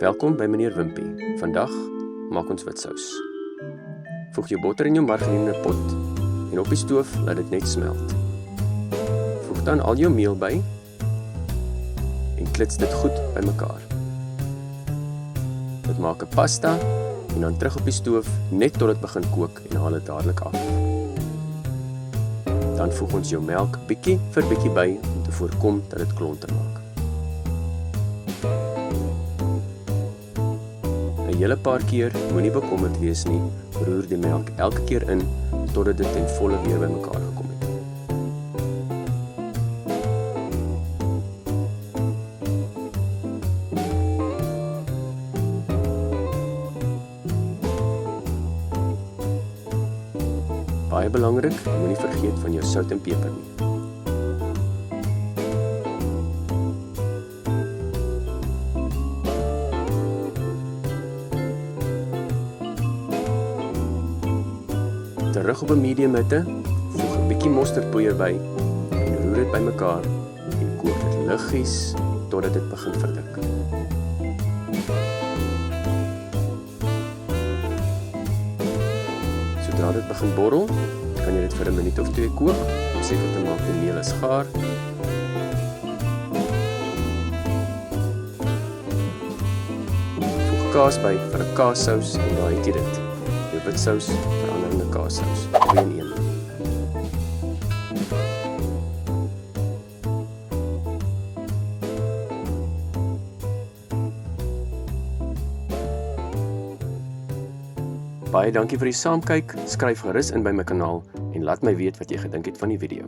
Welkom by meneer Wimpie. Vandag maak ons witsous. Voeg jou botter in jou margarine in 'n pot en op die stoof laat dit net smelt. Voeg dan al jou meel by en klits dit goed bymekaar. Dit maak 'n pasta en dan terug op die stoof net tot dit begin kook en haal dit dadelik af. Dan voeg ons jou melk bietjie vir bietjie by om te voorkom dat dit klonter maak. 'n Hele paar keer, moenie bekommerd wees nie, roer die melk elke keer in totdat dit ten volle weer bymekaar gekom het. Baie belangrik, moenie vergeet van jou sout en peper nie. Terug op 'n medium hitte, voeg 'n bietjie mosterdpoeier by en roer dit bymekaar en kook dit liggies totdat dit begin verdik. Sodra dit begin borrel, kan jy dit vir 'n minuut of 2 kook om seker te maak die meel is gaar. Voeg kaas by vir 'n kaassous en daai het jy dit. Jou witsous verander in 'n kaassous. 2 in 1. Baie dankie vir die saamkyk. Skryf gerus in by my kanaal en laat my weet wat jy gedink het van die video.